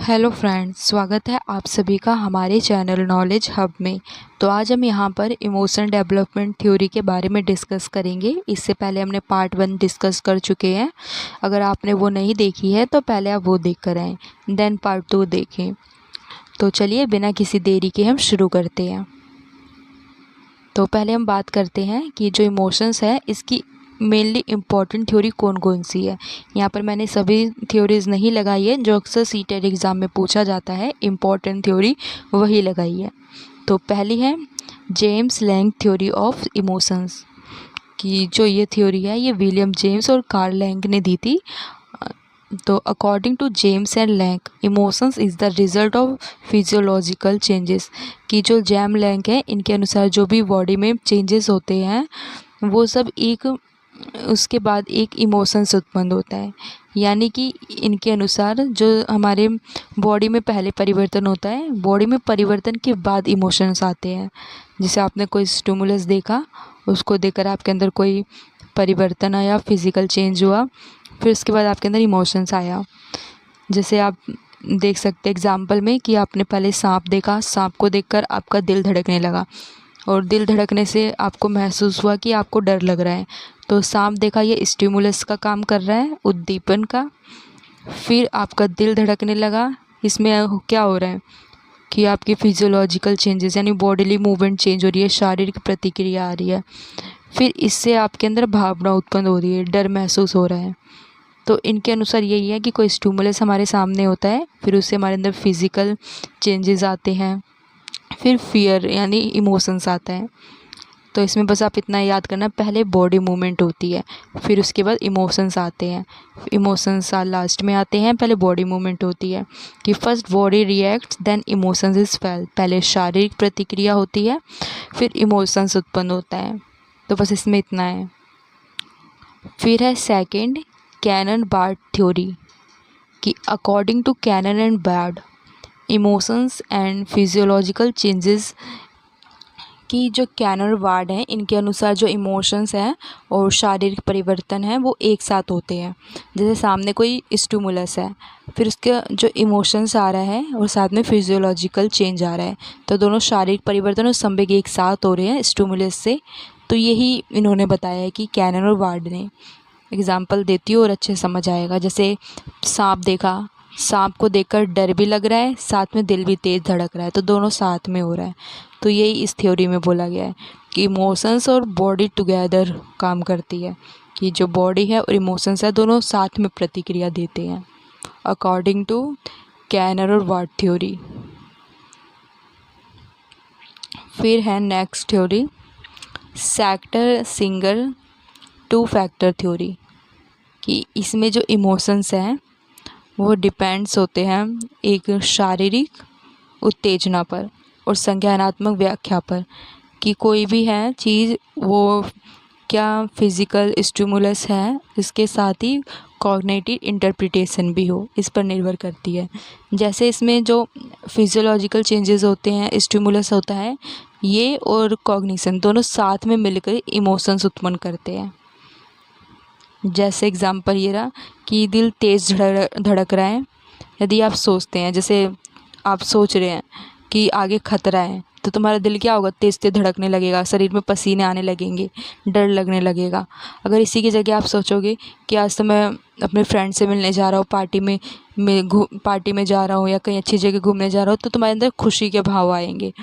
Hello friends, स्वागत है आप सभी का हमारे चैनल नॉलेज हब में। तो आज हम यहाँ पर इमोशन डेवलपमेंट थ्योरी के बारे में डिस्कस करेंगे। इससे पहले हमने पार्ट 1 डिस्कस कर चुके हैं। अगर आपने वो नहीं देखी है तो पहले आप वो देख कर आएँ, देन पार्ट 2 देखें। तो चलिए बिना किसी देरी के हम शुरू करते हैं। तो पहले हम बात करते हैं कि जो इमोशंस है इसकी मेनली इम्पॉर्टेंट थ्योरी कौन कौन सी है। यहाँ पर मैंने सभी थ्योरीज नहीं लगाई है जो अक्सर सीटेट एग्ज़ाम में पूछा जाता है, इम्पॉर्टेंट थ्योरी वही लगाई है। तो पहली है James Lange theory of emotions, कि जो ये थ्योरी है ये विलियम जेम्स और कार्ल लैंग ने दी थी। तो according to James and Lange, emotions is the result of physiological changes, कि जो जैम लैंग है इनके अनुसार जो भी बॉडी में चेंजेस होते हैं वो सब एक उसके बाद एक इमोशंस उत्पन्न होता है। यानी कि इनके अनुसार जो हमारे बॉडी में पहले परिवर्तन होता है, बॉडी में परिवर्तन के बाद इमोशंस आते हैं। जैसे आपने कोई स्टिमुलस देखा, उसको देखकर आपके अंदर कोई परिवर्तन आया, फिज़िकल चेंज हुआ, फिर उसके बाद आपके अंदर इमोशंस आया। जैसे आप देख सकते एग्जाम्पल में कि आपने पहले सांप देखा, सांप को देखकर आपका दिल धड़कने लगा और दिल धड़कने से आपको महसूस हुआ कि आपको डर लग रहा है। तो सांप देखा, ये स्टिमुलस का काम कर रहा है, उद्दीपन का। फिर आपका दिल धड़कने लगा, इसमें क्या हो रहा है कि आपकी फिजियोलॉजिकल चेंजेस यानी बॉडीली मूवमेंट चेंज हो रही है, शारीरिक प्रतिक्रिया आ रही है। फिर इससे आपके अंदर भावना उत्पन्न हो रही है, डर महसूस हो रहा है। तो इनके अनुसार यही है कि कोई स्टिमुलस हमारे सामने होता है, फिर उससे हमारे अंदर फिज़िकल चेंजेस आते हैं, फिर फियर यानी इमोशंस आता है। तो इसमें बस आप इतना याद करना, पहले बॉडी मूवमेंट होती है, फिर उसके बाद इमोशंस आते हैं। इमोशंस लास्ट में आते हैं, पहले बॉडी मूवमेंट होती है कि first body reacts then emotions is felt. पहले शारीरिक प्रतिक्रिया होती है, फिर इमोशंस उत्पन्न होता है। तो बस इसमें इतना है। फिर है सेकंड कैनन बार्ड थ्योरी, कि according to Cannon and Bard, emotions and physiological changes, कि जो कैनन बार्ड हैं इनके अनुसार जो इमोशंस हैं और शारीरिक परिवर्तन है वो एक साथ होते हैं। जैसे सामने कोई स्टिमुलस है, फिर उसके जो इमोशंस आ रहा है और साथ में फिजियोलॉजिकल चेंज आ रहा है, तो दोनों शारीरिक परिवर्तन और संवेग एक साथ हो रहे हैं स्टिमुलस से। तो यही इन्होंने बताया है कि कैनन और बार्ड ने। एग्जाम्पल देती हूँ और अच्छे समझ आएगा। जैसे सांप देखा, सांप को देखकर डर भी लग रहा है, साथ में दिल भी तेज़ धड़क रहा है, तो दोनों साथ में हो रहा है। तो यही इस थ्योरी में बोला गया है कि इमोशंस और बॉडी टुगेदर काम करती है, कि जो बॉडी है और इमोशंस है दोनों साथ में प्रतिक्रिया देते हैं, अकॉर्डिंग टू कैनर और वार्ड थ्योरी। फिर है next theory sector singer 2 factor theory, कि इसमें जो इमोशंस हैं वो डिपेंड्स होते हैं एक शारीरिक उत्तेजना पर और संज्ञानात्मक व्याख्या पर, कि कोई भी है चीज़ वो क्या फिज़िकल स्टिमुलस है, इसके साथ ही कॉग्निटिव इंटरप्रिटेशन भी हो, इस पर निर्भर करती है। जैसे इसमें जो फिजियोलॉजिकल चेंजेस होते हैं, स्टिमुलस होता है, ये और कॉग्निशन दोनों साथ में मिलकर इमोशंस उत्पन्न करते हैं। जैसे एग्जांपल ये रहा कि दिल तेज़ धड़क रहा है। यदि आप सोचते हैं, जैसे आप सोच रहे हैं कि आगे खतरा है, तो तुम्हारा दिल क्या होगा, तेज़ तेज़ धड़कने लगेगा, शरीर में पसीने आने लगेंगे, डर लगने लगेगा। अगर इसी की जगह आप सोचोगे कि आज तो मैं अपने फ्रेंड से मिलने जा रहा हूँ, पार्टी में जा रहा हूँ या कहीं अच्छी जगह घूमने जा रहा हूँ, तो तुम्हारे अंदर खुशी के भाव आएंगे।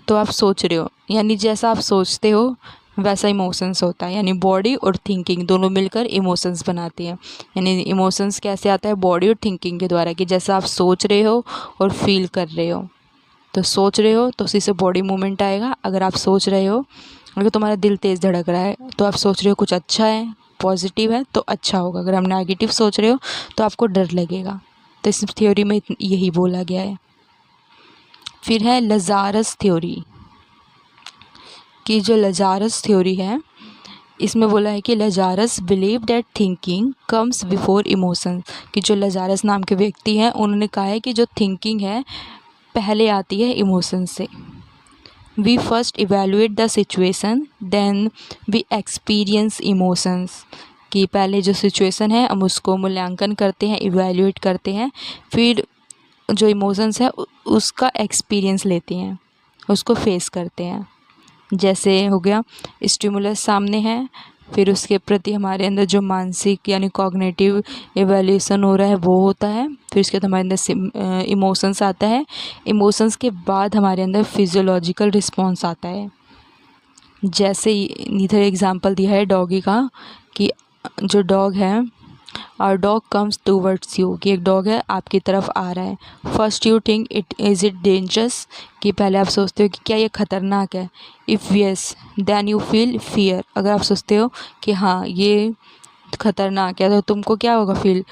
तो आप सोच रहे हो, यानी जैसा आप सोचते हो वैसा इमोशंस होता है। यानी बॉडी और थिंकिंग दोनों मिलकर इमोशंस बनाते हैं। यानी इमोशंस कैसे आता है, बॉडी और थिंकिंग के द्वारा, कि जैसा आप सोच रहे हो और फील कर रहे हो। तो सोच रहे हो तो उसी से बॉडी मूवमेंट आएगा। अगर आप सोच रहे हो, अगर तुम्हारा दिल तेज़ धड़क रहा है तो आप सोच रहे हो कुछ अच्छा है, पॉजिटिव है तो अच्छा होगा। अगर हम नेगेटिव सोच रहे हो तो आपको डर लगेगा। तो इस थ्योरी में यही बोला गया है। फिर है लजारस थ्योरी, कि जो लजारस थ्योरी है इसमें बोला है कि Lazarus believe that thinking comes before emotion, कि जो लजारस नाम के व्यक्ति हैं उन्होंने कहा है कि जो थिंकिंग है पहले आती है इमोशन से। We first evaluate the situation then we experience emotions, कि पहले जो सिचुएशन है हम उसको मूल्यांकन करते हैं, इवेल्युएट करते हैं, फिर जो इमोशंस है उसका एक्सपीरियंस लेते हैं, उसको फेस करते हैं। जैसे हो गया स्टिमुलस सामने है, फिर उसके प्रति हमारे अंदर जो मानसिक यानी कॉग्निटिव एवेल्यूशन हो रहा है वो होता है। फिर उसके बाद हमारे अंदर इमोशंस आता है। इमोशंस के बाद हमारे अंदर फिजियोलॉजिकल रिस्पॉन्स आता है। जैसे इधर एग्जांपल दिया है डॉगी का कि जो डॉग है, और डॉग कम्स टूवर्ड्स यू, कि एक डॉग है आपकी तरफ आ रहा है। First you think it dangerous, कि पहले आप सोचते हो कि क्या ये खतरनाक है। If yes then you feel fear, अगर आप सोचते हो कि हाँ ये खतरनाक है तो तुमको क्या होगा, फील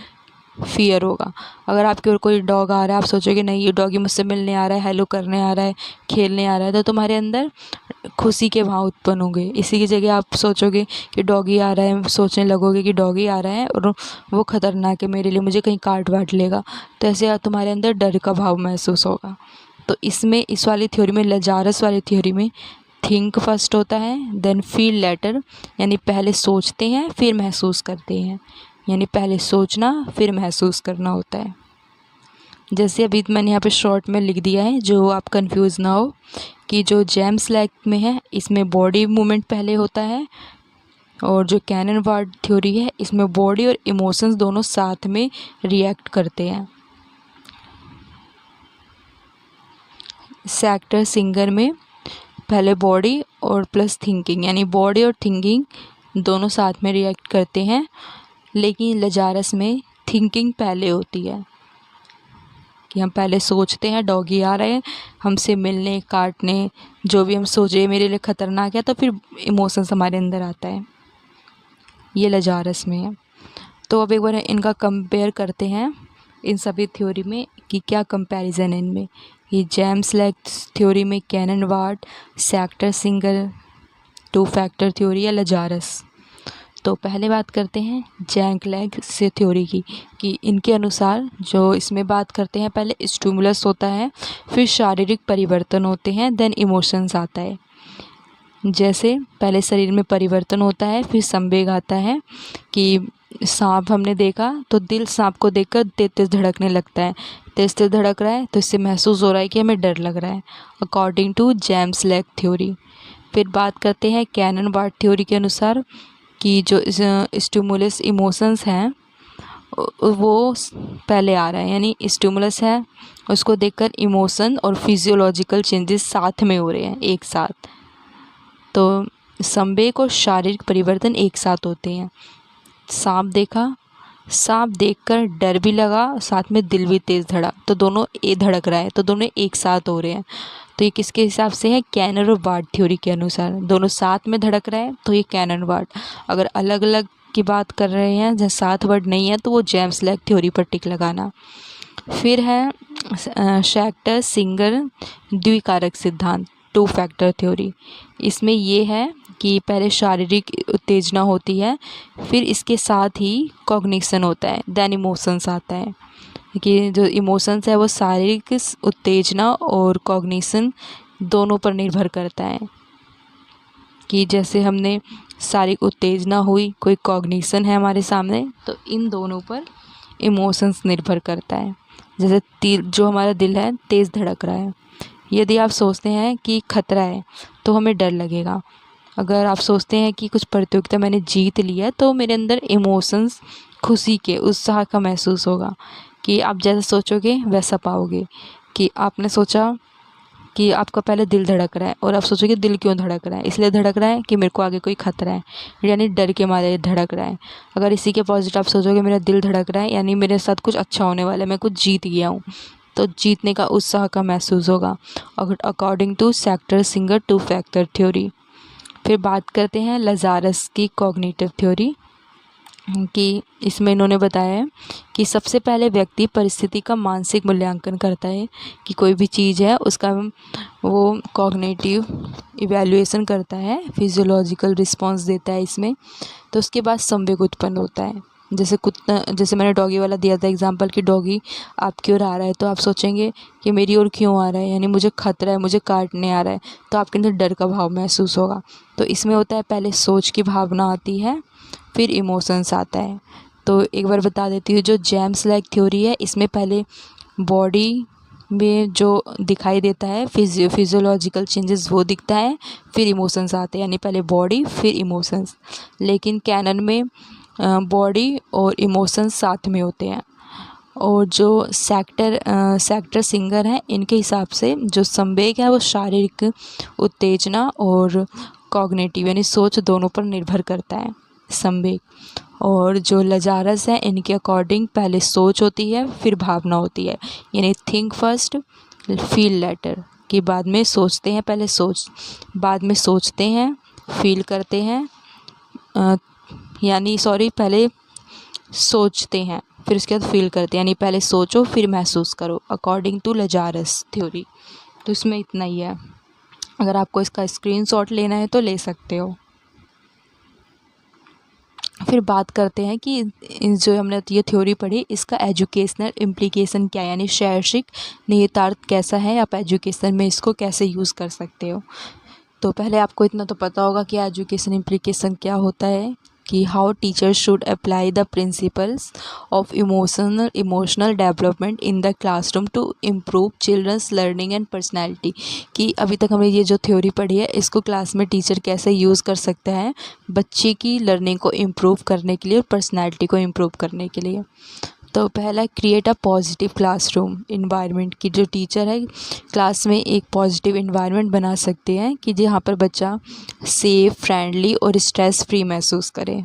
फियर होगा। अगर आपके और कोई डॉग आ रहा है, आप सोचोगे नहीं ये डॉगी मुझसे मिलने आ रहा है, हेलो करने आ रहा है, खेलने आ रहा है, तो तुम्हारे अंदर खुशी के भाव उत्पन्न होंगे। इसी की जगह आप सोचोगे कि डॉगी आ रहा है, सोचने लगोगे कि डॉगी आ रहा है और वो ख़तरनाक है मेरे लिए, मुझे कहीं काट वाट लेगा, तो ऐसे तुम्हारे अंदर डर का भाव महसूस होगा। तो इसमें इस वाली थ्योरी में, लजारस वाली थ्योरी में थिंक फर्स्ट होता है, देन फील लेटर, यानी पहले सोचते हैं फिर महसूस करते हैं, यानी पहले सोचना फिर महसूस करना होता है। जैसे अभी मैंने यहाँ पे शॉर्ट में लिख दिया है, जो आप कंफ्यूज ना हो, कि जो जेम्स लैक में है इसमें बॉडी मूवमेंट पहले होता है, और जो कैनन वार्ड थ्योरी है इसमें बॉडी और इमोशंस दोनों साथ में रिएक्ट करते हैं। सेक्टर सिंगर में पहले बॉडी और प्लस थिंकिंग, यानी बॉडी और थिंकिंग दोनों साथ में रिएक्ट करते हैं। लेकिन लजारस में थिंकिंग पहले होती है, कि हम पहले सोचते हैं डॉगी आ रहे हैं हमसे मिलने, काटने, जो भी हम सोचे मेरे लिए ख़तरनाक है, तो फिर इमोशंस हमारे अंदर आता है। ये लजारस में है। तो अब एक बार इनका कंपेयर करते हैं इन सभी थ्योरी में कि क्या कंपैरिजन है इनमें। ये जेम्स लैक थ्योरी में Cannon Bard, Schachter Singer, two factor theory या लजारस। तो पहले बात करते हैं जैक लैक से थ्योरी की, कि इनके अनुसार जो इसमें बात करते हैं, पहले स्टिमुलस होता है, फिर शारीरिक परिवर्तन होते हैं, देन इमोशंस आता है। जैसे पहले शरीर में परिवर्तन होता है, फिर संवेग आता है, कि सांप हमने देखा तो दिल सांप को देखकर तेज तेज धड़कने लगता है, तेज तेज धड़क रहा है तो इससे महसूस हो रहा है कि हमें डर लग रहा है, अकॉर्डिंग टू जेम्स लैक थ्योरी। फिर बात करते हैं कैनन वार्ड थ्योरी के अनुसार, कि जो स्टिमुलस इमोशंस हैं वो पहले आ रहा है, यानी स्टिमुलस है उसको देखकर इमोशन और फिजियोलॉजिकल चेंजेस साथ में हो रहे हैं एक साथ। तो संवेग और शारीरिक परिवर्तन एक साथ होते हैं। सांप देखा, सांप देखकर डर भी लगा, साथ में दिल भी तेज़ धड़क, तो दोनों धड़क रहा है, तो दोनों एक साथ हो रहे हैं। तो ये किसके हिसाब से है, कैनन और वार्ड थ्योरी के अनुसार। दोनों साथ में धड़क रहा है तो ये कैनन वार्ड। अगर अलग अलग की बात कर रहे हैं जहाँ साथ वर्ड नहीं है तो वो जेम्स लैक थ्योरी पर टिक लगाना। फिर है शेक्टर सिंगर द्विकारक सिद्धांत, टू फैक्टर थ्योरी। इसमें ये है कि पहले शारीरिक उत्तेजना होती है, फिर इसके साथ ही कॉग्निशन होता है, देन इमोशंस आता है। कि जो इमोशंस है वो शारीरिक उत्तेजना और कॉग्निशन दोनों पर निर्भर करता है। कि जैसे हमने शारीरिक उत्तेजना हुई, कोई कॉग्निशन है हमारे सामने, तो इन दोनों पर इमोशंस निर्भर करता है। जैसे जो हमारा दिल है तेज़ धड़क रहा है, यदि आप सोचते हैं कि खतरा है तो हमें डर लगेगा। अगर आप सोचते हैं कि कुछ प्रतियोगिता मैंने जीत लिया तो मेरे अंदर इमोशंस खुशी के, उत्साह का महसूस होगा। कि आप जैसा सोचोगे वैसा पाओगे। कि आपने सोचा कि आपका पहले दिल धड़क रहा है और आप सोचोगे दिल क्यों धड़क रहा है, इसलिए धड़क रहा है कि मेरे को आगे कोई खतरा है, यानी डर के मारे धड़क रहा है। अगर इसी के पॉजिटिव आप सोचोगे मेरा दिल धड़क रहा है यानी मेरे साथ कुछ अच्छा होने वाला है, मैं कुछ जीत गया हूँ, तो जीतने का उत्साह का महसूस होगा, according to Schachter Singer two factor theory. फिर बात करते हैं लजारस की कॉग्निटिव थ्योरी, कि इसमें इन्होंने बताया है कि सबसे पहले व्यक्ति परिस्थिति का मानसिक मूल्यांकन करता है, कि कोई भी चीज़ है उसका वो कॉग्निटिव इवैल्यूएशन करता है, फिजियोलॉजिकल रिस्पांस देता है इसमें। तो उसके बाद संवेग उत्पन्न होता है। जैसे मैंने डॉगी वाला दिया था एग्जांपल, कि डॉगी आपकी ओर आ रहा है तो आप सोचेंगे कि मेरी ओर क्यों आ रहा है, यानी मुझे खतरा है, मुझे काटने आ रहा है, तो आपके अंदर डर का भाव महसूस होगा। तो इसमें होता है पहले सोच की भावना आती है, फिर इमोशंस आता है। तो एक बार बता देती हूँ, जो जेम्स लैक थ्योरी है इसमें पहले बॉडी में जो दिखाई देता है फिजियोलॉजिकल चेंजेस वो दिखता है, फिर इमोशंस आते हैं, यानी पहले बॉडी फिर इमोशंस। लेकिन कैनन में बॉडी और इमोशंस साथ में होते हैं। और जो सेक्टर सिंगर हैं, इनके हिसाब से जो संवेग है वो शारीरिक उत्तेजना और कॉग्निटिव यानी सोच दोनों पर निर्भर करता है संवेग। और जो लजारस है, इनके अकॉर्डिंग पहले सोच होती है फिर भावना होती है, यानी थिंक फर्स्ट फील लेटर, कि बाद में सोचते हैं, पहले बाद में सोचते हैं, फील करते हैं, पहले सोचते हैं फिर उसके बाद फील करते हैं, यानी पहले सोचो फिर महसूस करो, अकॉर्डिंग टू लजारस थ्योरी। तो इसमें इतना ही है। अगर आपको इसका स्क्रीनशॉट लेना है तो ले सकते हो। फिर बात करते हैं कि जो हमने ये थ्योरी पढ़ी, इसका एजुकेशनल इम्प्लीकेशन क्या है, यानी शैक्षिक निहितार्थ कैसा है, आप एजुकेशन में इसको कैसे यूज़ कर सकते हो। तो पहले आपको इतना तो पता होगा कि एजुकेशन इम्प्लीकेशन क्या होता है, कि how teachers should apply the principles of emotional development in the classroom to improve children's learning and personality. कि अभी तक हमने ये जो थ्योरी पढ़ी है, इसको क्लास में टीचर कैसे यूज़ कर सकता है बच्चे की लर्निंग को इम्प्रूव करने के लिए और पर्सनैलिटी को इम्प्रूव करने के लिए। तो पहला, create a positive classroom environment, की जो टीचर है क्लास में एक पॉजिटिव इन्वायरमेंट बना सकते हैं कि जहाँ पर बच्चा सेफ, फ्रेंडली और स्ट्रेस फ्री महसूस करे।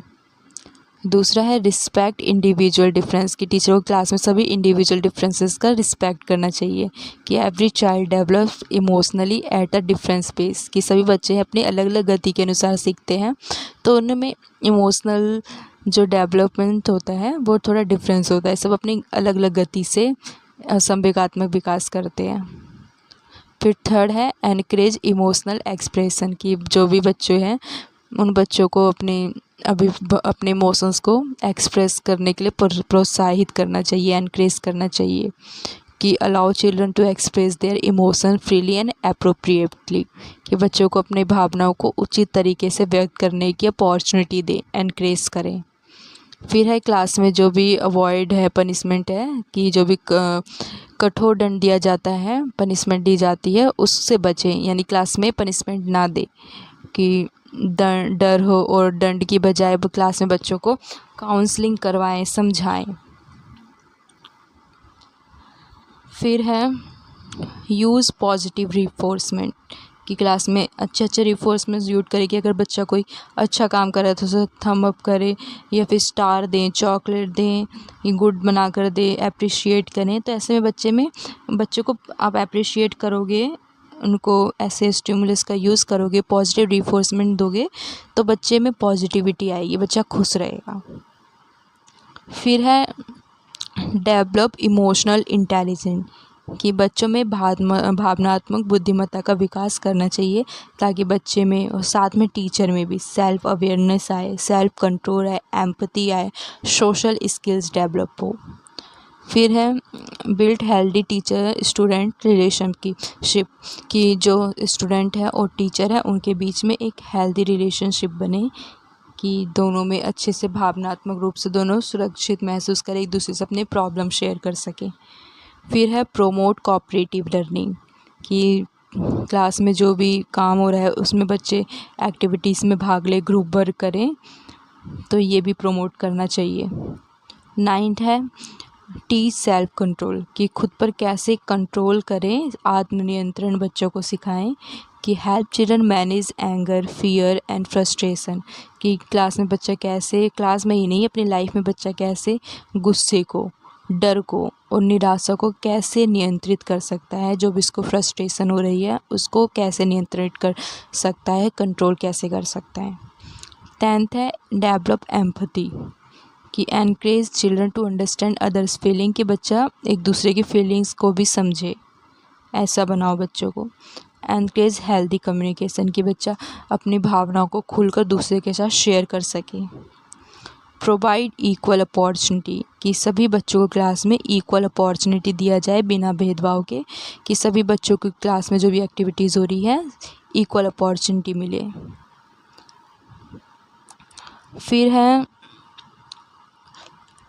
दूसरा है रिस्पेक्ट इंडिविजुअल डिफरेंस, की टीचर को क्लास में सभी इंडिविजुअल डिफरेंसेस का रिस्पेक्ट करना चाहिए, कि every child develops emotionally at a different space, कि सभी बच्चे अपनी अलग अलग गति के अनुसार सीखते हैं, तो उनमें इमोशनल जो डेवलपमेंट होता है वो थोड़ा डिफरेंस होता है, सब अपनी अलग अलग गति से संवेगात्मक विकास करते हैं। फिर थर्ड है एनकरेज इमोशनल एक्सप्रेशन, की जो भी बच्चे हैं उन बच्चों को अपने इमोशंस को एक्सप्रेस करने के लिए प्रोत्साहित करना चाहिए, एनकरेज करना चाहिए, कि allow children to express their emotion freely and appropriately, कि बच्चों को अपनी भावनाओं को उचित तरीके से व्यक्त करने की अपॉर्चुनिटी दें, एनकरेज करें। फिर है क्लास में जो भी अवॉइड है पनिशमेंट है, कि जो भी कठोर दंड दिया जाता है, पनिशमेंट दी जाती है, उससे बचें, यानी क्लास में पनिशमेंट ना दे, कि डर हो, और दंड की बजाय क्लास में बच्चों को काउंसलिंग करवाएं, समझाएं। फिर है यूज़ पॉजिटिव रिफोर्समेंट, कि क्लास में अच्छे रिफोर्समेंट यूज करें, कि अगर बच्चा कोई अच्छा काम कर रहा है तो उसे थम अप करे, या फिर स्टार दें, चॉकलेट दें, गुड बना कर दें, अप्रिशिएट करें। तो ऐसे में बच्चों को आप अप्रिशिएट करोगे, उनको ऐसे स्टिमुलस का यूज़ करोगे, पॉजिटिव रिफोर्समेंट दोगे, तो बच्चे में पॉजिटिविटी आएगी, बच्चा खुश रहेगा। फिर है डेवलप इमोशनल इंटेलिजेंस, कि बच्चों में भावनात्मक बुद्धिमत्ता का विकास करना चाहिए, ताकि बच्चे में और साथ में टीचर में भी सेल्फ अवेयरनेस आए, सेल्फ कंट्रोल आए, एम्पैथी आए, सोशल स्किल्स डेवलप हो। फिर है build healthy teacher student relationship, कि जो स्टूडेंट है और टीचर है उनके बीच में एक हेल्दी रिलेशनशिप बने, कि दोनों में अच्छे से भावनात्मक रूप से दोनों सुरक्षित महसूस करें, एक दूसरे से अपने प्रॉब्लम शेयर कर सकें। फिर है प्रोमोट कोऑपरेटिव लर्निंग, कि क्लास में जो भी काम हो रहा है उसमें बच्चे एक्टिविटीज़ में भाग ले, ग्रुप वर्क करें, तो ये भी प्रोमोट करना चाहिए। 9th है टीच सेल्फ कंट्रोल, कि खुद पर कैसे कंट्रोल करें, आत्मनियंत्रण बच्चों को सिखाएं, कि help children manage anger, fear and frustration, कि क्लास में बच्चा कैसे, क्लास में ही नहीं अपनी लाइफ में बच्चा कैसे गुस्से को, डर को और निराशा को कैसे नियंत्रित कर सकता है, जो भी इसको फ्रस्ट्रेशन हो रही है उसको कैसे नियंत्रित कर सकता है, कंट्रोल कैसे कर सकता है। 10th है डेवलप एम्पैथी, कि encourage children to understand others feeling, कि बच्चा एक दूसरे की फीलिंग्स को भी समझे, ऐसा बनाओ बच्चों को। एनकरेज हेल्दी कम्युनिकेशन, कि बच्चा अपनी भावनाओं को खुलकर दूसरे के साथ शेयर कर सके। प्रोवाइड इक्वल अपॉर्चुनिटी, कि सभी बच्चों को क्लास में इक्वल अपॉर्चुनिटी दिया जाए बिना भेदभाव के, कि सभी बच्चों को क्लास में जो भी एक्टिविटीज़ हो रही है इक्वल अपॉर्चुनिटी मिले। फिर है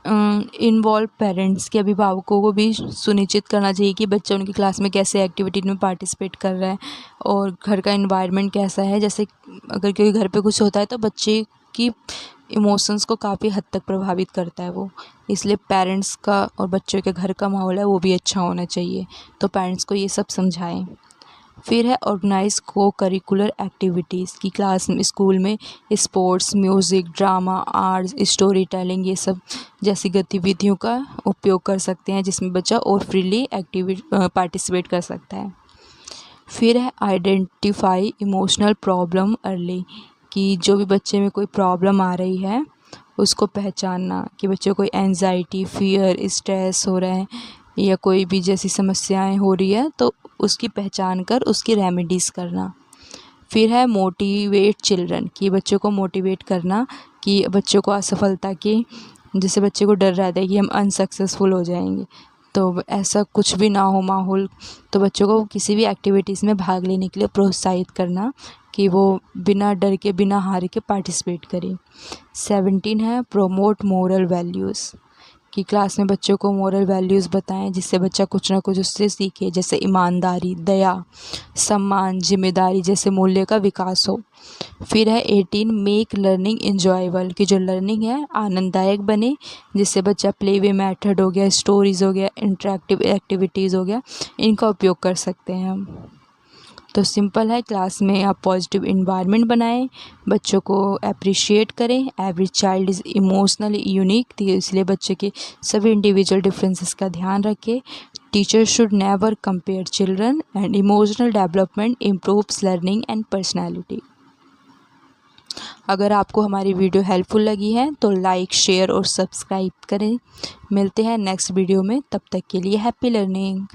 इन्वॉल्व पेरेंट्स के अभिभावकों को भी सुनिश्चित करना चाहिए कि बच्चा उनकी क्लास में कैसे एक्टिविटी में पार्टिसिपेट कर रहा है और घर का इन्वायरमेंट कैसा है। जैसे अगर कोई घर पे कुछ होता है तो बच्चे की इमोशंस को काफ़ी हद तक प्रभावित करता है वो, इसलिए पेरेंट्स का और बच्चों के घर का माहौल है वो भी अच्छा होना चाहिए। तो पेरेंट्स को ये सब समझाएं। फिर है ऑर्गेनाइज को करिकुलर एक्टिविटीज़ की क्लास में स्कूल में sports, music, drama, arts, story telling ये सब जैसी गतिविधियों का उपयोग कर सकते हैं जिसमें बच्चा और फ्रीली पार्टिसिपेट कर सकता है। फिर है आइडेंटिफाई इमोशनल प्रॉब्लम अर्ली, कि जो भी बच्चे में कोई प्रॉब्लम आ रही है उसको पहचानना कि बच्चे को कोई एंजाइटी, फियर, स्ट्रेस हो रहा है या कोई भी जैसी समस्याएं हो रही है तो उसकी पहचान कर उसकी रेमेडीज़ करना। फिर है मोटिवेट चिल्ड्रन, कि बच्चों को मोटिवेट करना कि बच्चों को असफलता की, जैसे बच्चे को डर रहता है कि हम अनसक्सेसफुल हो जाएंगे, तो ऐसा कुछ भी ना हो माहौल, तो बच्चों को किसी भी एक्टिविटीज़ में भाग लेने के लिए प्रोत्साहित करना कि वो बिना डर के, बिना हार के पार्टिसिपेट करें। 17 है प्रोमोट मोरल वैल्यूज़, कि क्लास में बच्चों को मोरल वैल्यूज़ बताएं जिससे बच्चा कुछ ना कुछ उससे सीखे, जैसे ईमानदारी, दया, सम्मान, जिम्मेदारी जैसे मूल्य का विकास हो। फिर है 18 मेक लर्निंग इंजॉयबल, कि जो लर्निंग है आनंददायक बने, जिससे बच्चा प्ले वे मेथड हो गया, स्टोरीज़ हो गया, इंटरेक्टिव एक्टिविटीज़ हो गया, इनका उपयोग कर सकते हैं हम। तो सिंपल है, क्लास में आप पॉजिटिव इन्वायरमेंट बनाएं, बच्चों को अप्रिशिएट करें। Every child is emotionally unique, तो इसलिए बच्चे के सभी इंडिविजुअल डिफरेंसेस का ध्यान रखें। Teacher should never compare children and emotional development improves learning and personality. अगर आपको हमारी वीडियो हेल्पफुल लगी है तो लाइक, शेयर और सब्सक्राइब करें। मिलते हैं नेक्स्ट वीडियो में, तब तक के लिए हैप्पी लर्निंग।